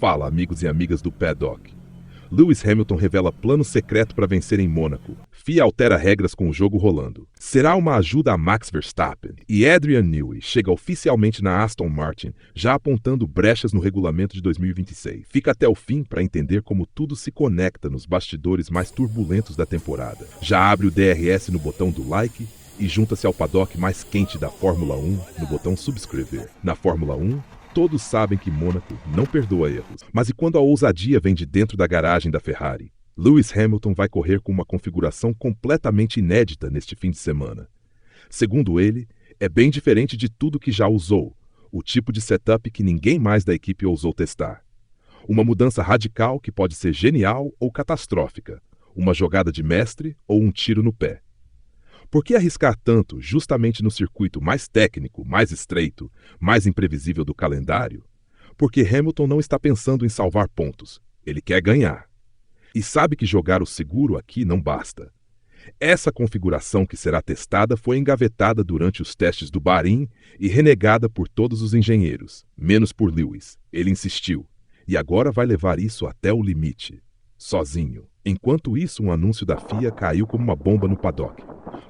Fala, amigos e amigas do Paddock. Lewis Hamilton revela plano secreto para vencer em Mônaco. FIA altera regras com o jogo rolando. Será uma ajuda a Max Verstappen. E Adrian Newey chega oficialmente na Aston Martin, já apontando brechas no regulamento de 2026. Fica até o fim para entender como tudo se conecta nos bastidores mais turbulentos da temporada. Já abre o DRS no botão do like e junta-se ao paddock mais quente da Fórmula 1 no botão subscrever. Na Fórmula 1, todos sabem que Mônaco não perdoa erros. Mas e quando a ousadia vem de dentro da garagem da Ferrari? Lewis Hamilton vai correr com uma configuração completamente inédita neste fim de semana. Segundo ele, é bem diferente de tudo que já usou, o tipo de setup que ninguém mais da equipe ousou testar. Uma mudança radical que pode ser genial ou catastrófica, uma jogada de mestre ou um tiro no pé. Por que arriscar tanto justamente no circuito mais técnico, mais estreito, mais imprevisível do calendário? Porque Hamilton não está pensando em salvar pontos, ele quer ganhar. E sabe que jogar o seguro aqui não basta. Essa configuração que será testada foi engavetada durante os testes do Bahrein e renegada por todos os engenheiros, menos por Lewis. Ele insistiu, e agora vai levar isso até o limite, sozinho. Enquanto isso, um anúncio da FIA caiu como uma bomba no paddock.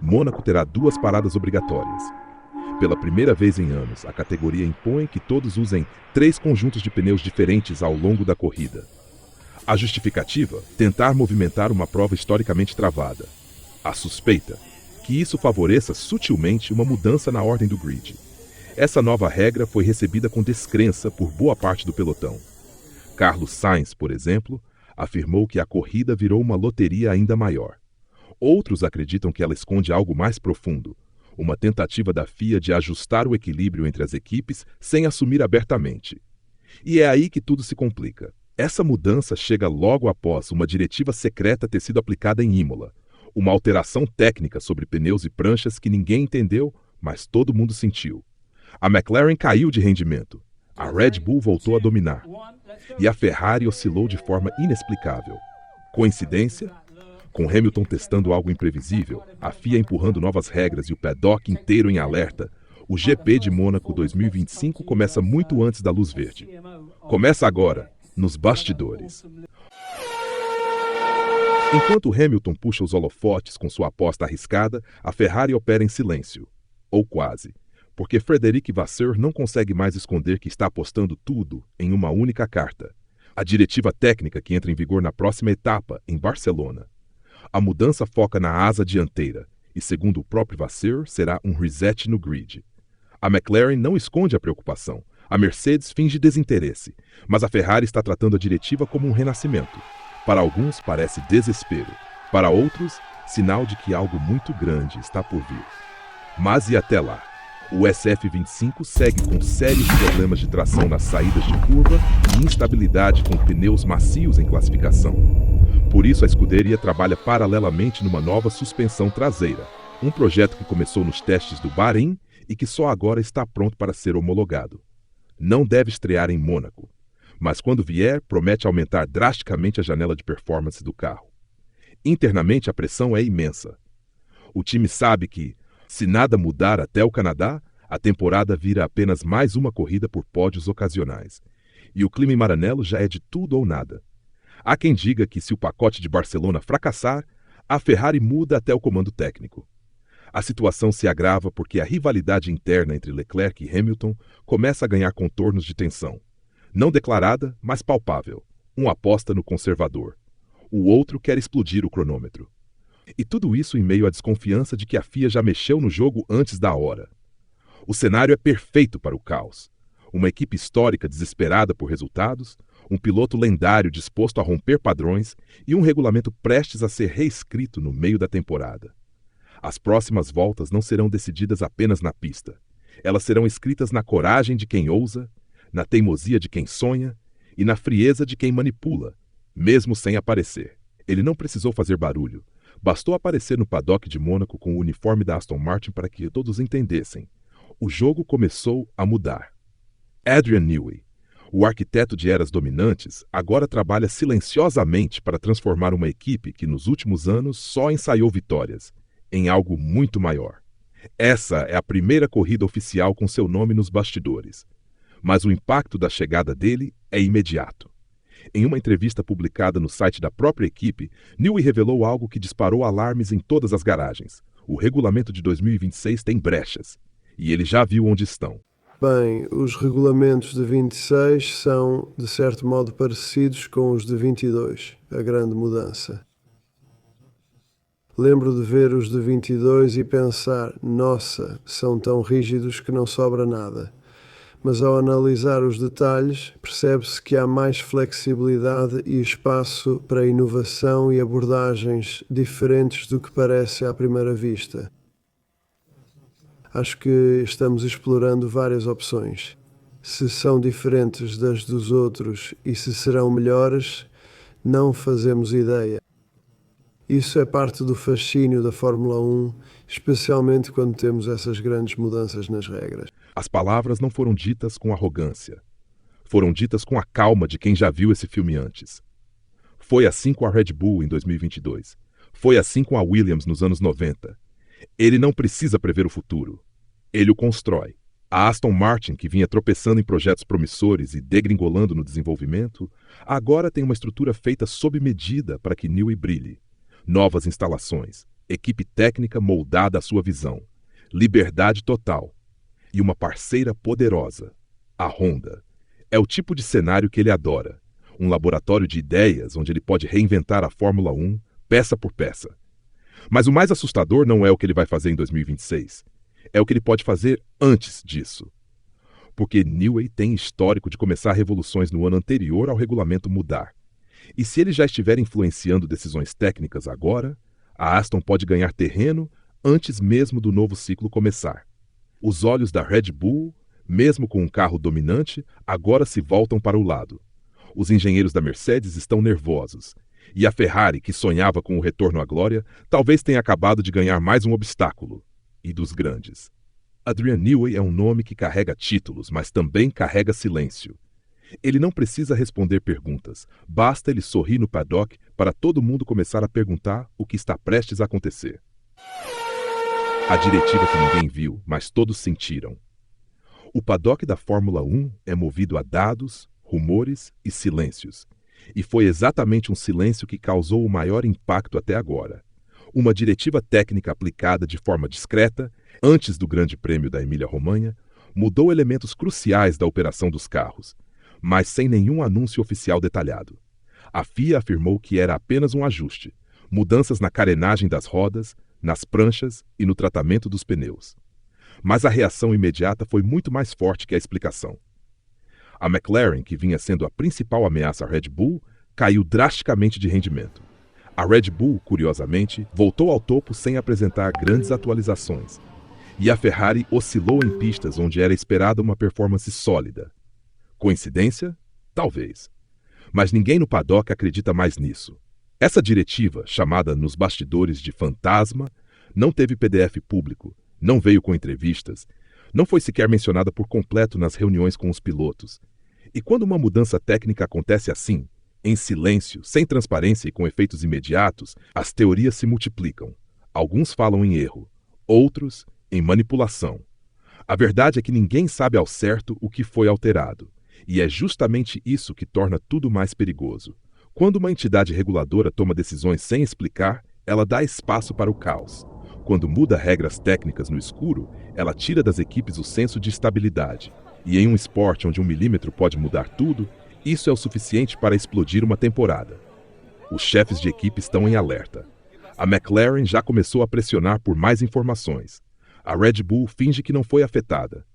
Mônaco terá 2 paradas obrigatórias. Pela primeira vez em anos, a categoria impõe que todos usem 3 conjuntos de pneus diferentes ao longo da corrida. A justificativa? Tentar movimentar uma prova historicamente travada. A suspeita? Que isso favoreça sutilmente uma mudança na ordem do grid. Essa nova regra foi recebida com descrença por boa parte do pelotão. Carlos Sainz, por exemplo, afirmou que a corrida virou uma loteria ainda maior. Outros acreditam que ela esconde algo mais profundo, uma tentativa da FIA de ajustar o equilíbrio entre as equipes sem assumir abertamente. E é aí que tudo se complica. Essa mudança chega logo após uma diretiva secreta ter sido aplicada em Imola, uma alteração técnica sobre pneus e pranchas que ninguém entendeu, mas todo mundo sentiu. A McLaren caiu de rendimento, a Red Bull voltou a dominar, e a Ferrari oscilou de forma inexplicável. Coincidência? Com Hamilton testando algo imprevisível, a FIA empurrando novas regras e o paddock inteiro em alerta, o GP de Mônaco 2025 começa muito antes da luz verde. Começa agora, nos bastidores. Enquanto Hamilton puxa os holofotes com sua aposta arriscada, a Ferrari opera em silêncio. Ou quase. Porque Frederic Vasseur não consegue mais esconder que está apostando tudo em uma única carta. A diretiva técnica que entra em vigor na próxima etapa, em Barcelona. A mudança foca na asa dianteira, e segundo o próprio Vasseur, será um reset no grid. A McLaren não esconde a preocupação. A Mercedes finge desinteresse, mas a Ferrari está tratando a diretiva como um renascimento. Para alguns parece desespero, para outros, sinal de que algo muito grande está por vir. Mas e até lá? O SF25 segue com sérios problemas de tração nas saídas de curva e instabilidade com pneus macios em classificação. Por isso a escuderia trabalha paralelamente numa nova suspensão traseira, um projeto que começou nos testes do Bahrein e que só agora está pronto para ser homologado. Não deve estrear em Mônaco, mas quando vier, promete aumentar drasticamente a janela de performance do carro. Internamente a pressão é imensa. O time sabe que, se nada mudar até o Canadá, a temporada vira apenas mais uma corrida por pódios ocasionais. E o clima em Maranello já é de tudo ou nada. Há quem diga que se o pacote de Barcelona fracassar, a Ferrari muda até o comando técnico. A situação se agrava porque a rivalidade interna entre Leclerc e Hamilton começa a ganhar contornos de tensão. Não declarada, mas palpável. Um aposta no conservador. O outro quer explodir o cronômetro. E tudo isso em meio à desconfiança de que a FIA já mexeu no jogo antes da hora. O cenário é perfeito para o caos. Uma equipe histórica desesperada por resultados, um piloto lendário disposto a romper padrões e um regulamento prestes a ser reescrito no meio da temporada. As próximas voltas não serão decididas apenas na pista. Elas serão escritas na coragem de quem ousa, na teimosia de quem sonha e na frieza de quem manipula, mesmo sem aparecer. Ele não precisou fazer barulho. Bastou aparecer no paddock de Mônaco com o uniforme da Aston Martin para que todos entendessem. O jogo começou a mudar. Adrian Newey, o arquiteto de eras dominantes, agora trabalha silenciosamente para transformar uma equipe que nos últimos anos só ensaiou vitórias em algo muito maior. Essa é a primeira corrida oficial com seu nome nos bastidores. Mas o impacto da chegada dele é imediato. Em uma entrevista publicada no site da própria equipe, Newey revelou algo que disparou alarmes em todas as garagens. O regulamento de 2026 tem brechas, e ele já viu onde estão. Bem, os regulamentos de 26 são, de certo modo, parecidos com os de 22, a grande mudança. Lembro de ver os de 22 e pensar, nossa, são tão rígidos que não sobra nada. Mas ao analisar os detalhes, percebe-se que há mais flexibilidade e espaço para inovação e abordagens diferentes do que parece à primeira vista. Acho que estamos explorando várias opções. Se são diferentes das dos outros e se serão melhores, não fazemos ideia. Isso é parte do fascínio da Fórmula 1, especialmente quando temos essas grandes mudanças nas regras. As palavras não foram ditas com arrogância. Foram ditas com a calma de quem já viu esse filme antes. Foi assim com a Red Bull em 2022. Foi assim com a Williams nos anos 90. Ele não precisa prever o futuro. Ele o constrói. A Aston Martin, que vinha tropeçando em projetos promissores e degringolando no desenvolvimento, agora tem uma estrutura feita sob medida para que Newey brilhe. Novas instalações, equipe técnica moldada à sua visão, liberdade total e uma parceira poderosa, a Honda. É o tipo de cenário que ele adora. Um laboratório de ideias onde ele pode reinventar a Fórmula 1 peça por peça. Mas o mais assustador não é o que ele vai fazer em 2026. É o que ele pode fazer antes disso. Porque Newey tem histórico de começar revoluções no ano anterior ao regulamento mudar. E se ele já estiver influenciando decisões técnicas agora, a Aston pode ganhar terreno antes mesmo do novo ciclo começar. Os olhos da Red Bull, mesmo com um carro dominante, agora se voltam para o lado. Os engenheiros da Mercedes estão nervosos. E a Ferrari, que sonhava com o retorno à glória, talvez tenha acabado de ganhar mais um obstáculo. E dos grandes. Adrian Newey é um nome que carrega títulos, mas também carrega silêncio. Ele não precisa responder perguntas, basta ele sorrir no paddock para todo mundo começar a perguntar o que está prestes a acontecer. A diretiva que ninguém viu, mas todos sentiram. O paddock da Fórmula 1 é movido a dados, rumores e silêncios. E foi exatamente um silêncio que causou o maior impacto até agora. Uma diretiva técnica aplicada de forma discreta, antes do Grande Prêmio da Emília-Romanha, mudou elementos cruciais da operação dos carros, mas sem nenhum anúncio oficial detalhado. A FIA afirmou que era apenas um ajuste, mudanças na carenagem das rodas, nas pranchas e no tratamento dos pneus. Mas a reação imediata foi muito mais forte que a explicação. A McLaren, que vinha sendo a principal ameaça à Red Bull, caiu drasticamente de rendimento. A Red Bull, curiosamente, voltou ao topo sem apresentar grandes atualizações. E a Ferrari oscilou em pistas onde era esperada uma performance sólida. Coincidência? Talvez. Mas ninguém no paddock acredita mais nisso. Essa diretiva, chamada nos bastidores de fantasma, não teve PDF público, não veio com entrevistas, não foi sequer mencionada por completo nas reuniões com os pilotos. E quando uma mudança técnica acontece assim, em silêncio, sem transparência e com efeitos imediatos, as teorias se multiplicam. Alguns falam em erro, outros em manipulação. A verdade é que ninguém sabe ao certo o que foi alterado. E é justamente isso que torna tudo mais perigoso. Quando uma entidade reguladora toma decisões sem explicar, ela dá espaço para o caos. Quando muda regras técnicas no escuro, ela tira das equipes o senso de estabilidade. E em um esporte onde 1 milímetro pode mudar tudo, isso é o suficiente para explodir uma temporada. Os chefes de equipe estão em alerta. A McLaren já começou a pressionar por mais informações. A Red Bull finge que não foi afetada.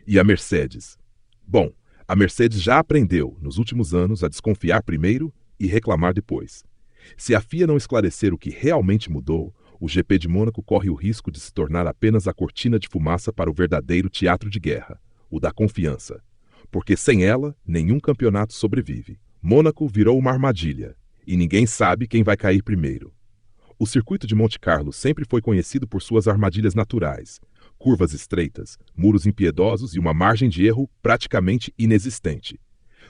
E a Mercedes? Bom, a Mercedes já aprendeu, nos últimos anos, a desconfiar primeiro e reclamar depois. Se a FIA não esclarecer o que realmente mudou, o GP de Mônaco corre o risco de se tornar apenas a cortina de fumaça para o verdadeiro teatro de guerra, o da confiança. Porque sem ela, nenhum campeonato sobrevive. Mônaco virou uma armadilha, e ninguém sabe quem vai cair primeiro. O circuito de Monte Carlo sempre foi conhecido por suas armadilhas naturais, curvas estreitas, muros impiedosos e uma margem de erro praticamente inexistente.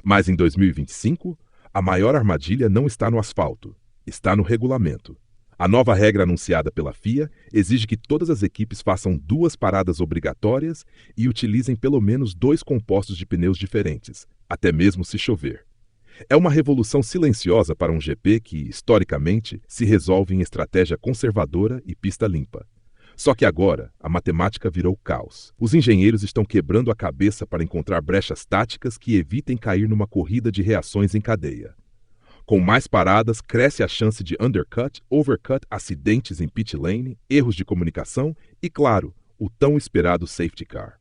Mas em 2025, a maior armadilha não está no asfalto, está no regulamento. A nova regra anunciada pela FIA exige que todas as equipes façam 2 paradas obrigatórias e utilizem pelo menos 2 compostos de pneus diferentes, até mesmo se chover. É uma revolução silenciosa para um GP que, historicamente, se resolve em estratégia conservadora e pista limpa. Só que agora, a matemática virou caos. Os engenheiros estão quebrando a cabeça para encontrar brechas táticas que evitem cair numa corrida de reações em cadeia. Com mais paradas, cresce a chance de undercut, overcut, acidentes em pit lane, erros de comunicação e, claro, o tão esperado safety car.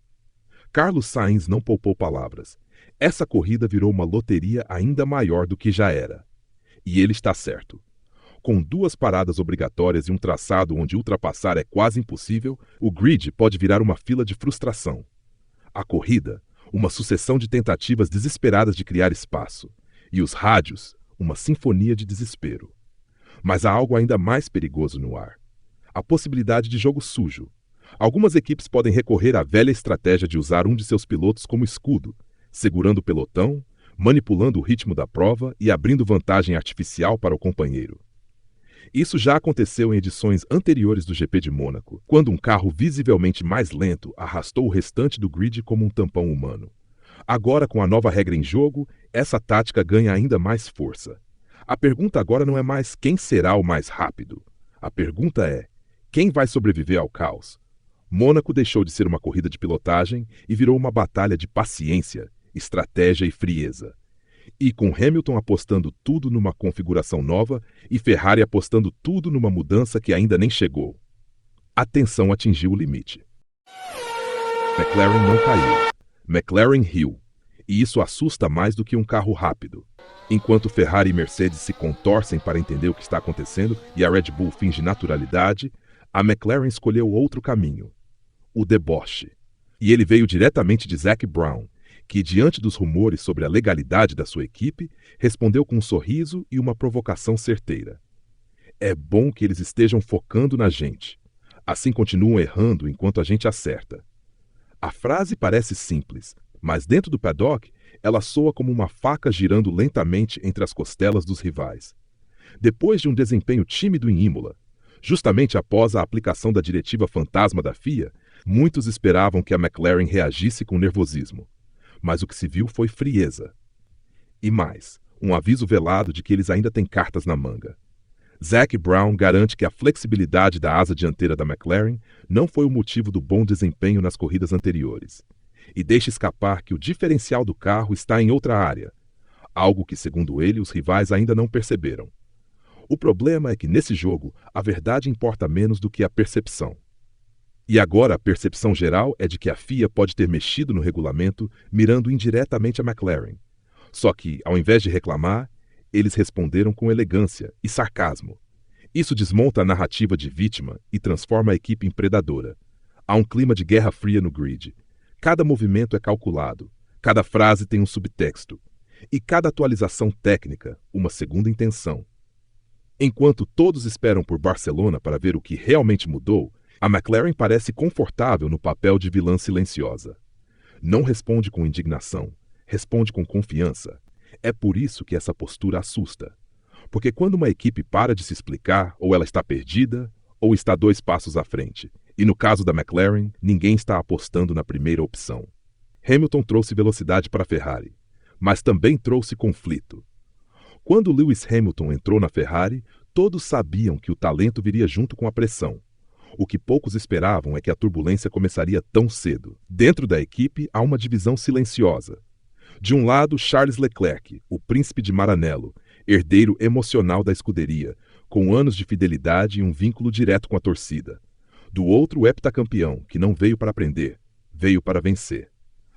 Carlos Sainz não poupou palavras. Essa corrida virou uma loteria ainda maior do que já era. E ele está certo. Com 2 paradas obrigatórias e um traçado onde ultrapassar é quase impossível, o grid pode virar uma fila de frustração. A corrida, uma sucessão de tentativas desesperadas de criar espaço. E os rádios, uma sinfonia de desespero. Mas há algo ainda mais perigoso no ar. A possibilidade de jogo sujo. Algumas equipes podem recorrer à velha estratégia de usar um de seus pilotos como escudo, segurando o pelotão, manipulando o ritmo da prova e abrindo vantagem artificial para o companheiro. Isso já aconteceu em edições anteriores do GP de Mônaco, quando um carro visivelmente mais lento arrastou o restante do grid como um tampão humano. Agora, com a nova regra em jogo, essa tática ganha ainda mais força. A pergunta agora não é mais quem será o mais rápido. A pergunta é, quem vai sobreviver ao caos? Mônaco deixou de ser uma corrida de pilotagem e virou uma batalha de paciência, estratégia e frieza. E com Hamilton apostando tudo numa configuração nova e Ferrari apostando tudo numa mudança que ainda nem chegou. A tensão atingiu o limite. McLaren não caiu. McLaren riu. E isso assusta mais do que um carro rápido. Enquanto Ferrari e Mercedes se contorcem para entender o que está acontecendo e a Red Bull finge naturalidade, a McLaren escolheu outro caminho. O deboche. E ele veio diretamente de Zac Brown, que, diante dos rumores sobre a legalidade da sua equipe, respondeu com um sorriso e uma provocação certeira. É bom que eles estejam focando na gente. Assim continuam errando enquanto a gente acerta. A frase parece simples, mas dentro do paddock, ela soa como uma faca girando lentamente entre as costelas dos rivais. Depois de um desempenho tímido em Imola, justamente após a aplicação da diretiva fantasma da FIA, muitos esperavam que a McLaren reagisse com nervosismo. Mas o que se viu foi frieza. E mais, um aviso velado de que eles ainda têm cartas na manga. Zac Brown garante que a flexibilidade da asa dianteira da McLaren não foi o motivo do bom desempenho nas corridas anteriores. E deixa escapar que o diferencial do carro está em outra área, algo que, segundo ele, os rivais ainda não perceberam. O problema é que, nesse jogo, a verdade importa menos do que a percepção. E agora a percepção geral é de que a FIA pode ter mexido no regulamento mirando indiretamente a McLaren. Só que, ao invés de reclamar, eles responderam com elegância e sarcasmo. Isso desmonta a narrativa de vítima e transforma a equipe em predadora. Há um clima de guerra fria no grid. Cada movimento é calculado, cada frase tem um subtexto, e cada atualização técnica, uma segunda intenção. Enquanto todos esperam por Barcelona para ver o que realmente mudou, a McLaren parece confortável no papel de vilã silenciosa. Não responde com indignação, responde com confiança. É por isso que essa postura assusta. Porque quando uma equipe para de se explicar, ou ela está perdida, ou está 2 passos à frente. E no caso da McLaren, ninguém está apostando na primeira opção. Hamilton trouxe velocidade para a Ferrari, mas também trouxe conflito. Quando Lewis Hamilton entrou na Ferrari, todos sabiam que o talento viria junto com a pressão. O que poucos esperavam é que a turbulência começaria tão cedo. Dentro da equipe, há uma divisão silenciosa. De um lado, Charles Leclerc, o príncipe de Maranello, herdeiro emocional da escuderia, com anos de fidelidade e um vínculo direto com a torcida. Do outro, o heptacampeão, que não veio para aprender, veio para vencer.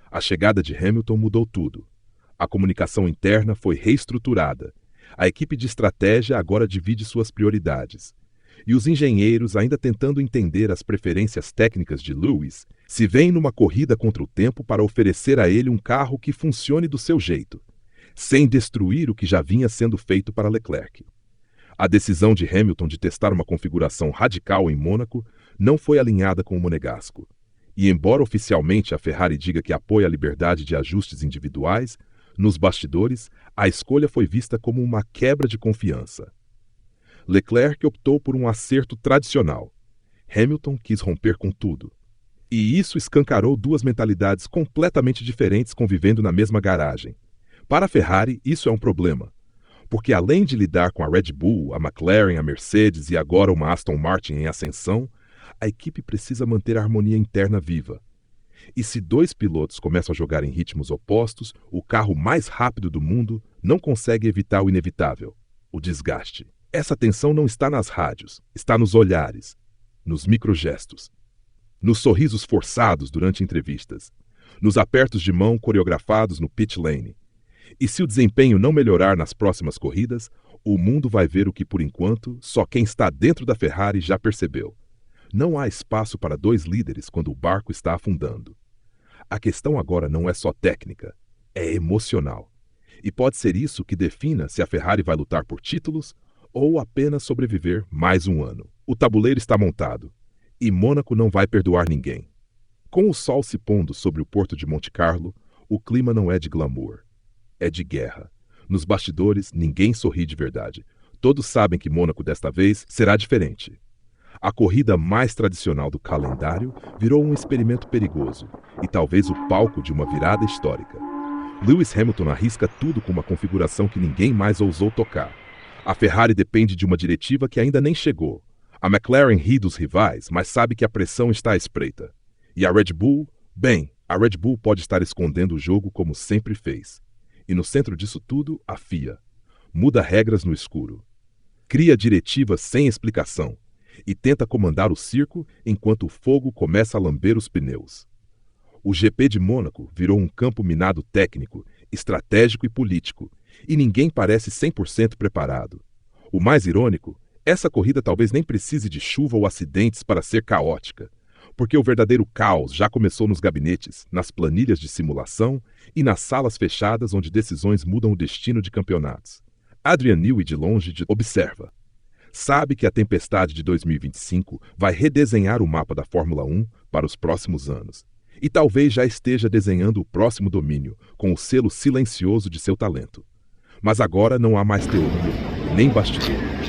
A chegada de Hamilton mudou tudo. A comunicação interna foi reestruturada. A equipe de estratégia agora divide suas prioridades. E os engenheiros, ainda tentando entender as preferências técnicas de Lewis, se veem numa corrida contra o tempo para oferecer a ele um carro que funcione do seu jeito, sem destruir o que já vinha sendo feito para Leclerc. A decisão de Hamilton de testar uma configuração radical em Mônaco não foi alinhada com o monegasco. E embora oficialmente a Ferrari diga que apoia a liberdade de ajustes individuais, nos bastidores, a escolha foi vista como uma quebra de confiança. Leclerc optou por um acerto tradicional. Hamilton quis romper com tudo. E isso escancarou 2 mentalidades completamente diferentes convivendo na mesma garagem. Para a Ferrari, isso é um problema, porque além de lidar com a Red Bull, a McLaren, a Mercedes e agora uma Aston Martin em ascensão, a equipe precisa manter a harmonia interna viva. E se dois pilotos começam a jogar em ritmos opostos, o carro mais rápido do mundo não consegue evitar o inevitável, o desgaste. Essa tensão não está nas rádios, está nos olhares, nos microgestos, nos sorrisos forçados durante entrevistas, nos apertos de mão coreografados no pit lane. E se o desempenho não melhorar nas próximas corridas, o mundo vai ver o que, por enquanto, só quem está dentro da Ferrari já percebeu. Não há espaço para dois líderes quando o barco está afundando. A questão agora não é só técnica, é emocional. E pode ser isso que defina se a Ferrari vai lutar por títulos ou apenas sobreviver mais um ano. O tabuleiro está montado e Mônaco não vai perdoar ninguém. Com o sol se pondo sobre o porto de Monte Carlo, o clima não é de glamour, é de guerra. Nos bastidores, ninguém sorri de verdade. Todos sabem que Mônaco desta vez será diferente. A corrida mais tradicional do calendário virou um experimento perigoso e talvez o palco de uma virada histórica. Lewis Hamilton arrisca tudo com uma configuração que ninguém mais ousou tocar. A Ferrari depende de uma diretiva que ainda nem chegou. A McLaren ri dos rivais, mas sabe que a pressão está à espreita. E a Red Bull? Bem, a Red Bull pode estar escondendo o jogo como sempre fez. E no centro disso tudo, a FIA. Muda regras no escuro. Cria diretivas sem explicação. E tenta comandar o circo enquanto o fogo começa a lamber os pneus. O GP de Mônaco virou um campo minado técnico, estratégico e político, e ninguém parece 100% preparado. O mais irônico, essa corrida talvez nem precise de chuva ou acidentes para ser caótica, porque o verdadeiro caos já começou nos gabinetes, nas planilhas de simulação e nas salas fechadas onde decisões mudam o destino de campeonatos. Adrian Newey de longe observa. Sabe que a tempestade de 2025 vai redesenhar o mapa da Fórmula 1 para os próximos anos. E talvez já esteja desenhando o próximo domínio, com o selo silencioso de seu talento. Mas agora não há mais teoria, nem bastidor.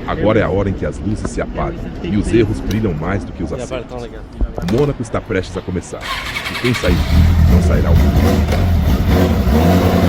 Agora é a hora em que as luzes se apagam e os erros brilham mais do que os acertos. Mônaco está prestes a começar. E quem sair vivo não sairá ao mundo.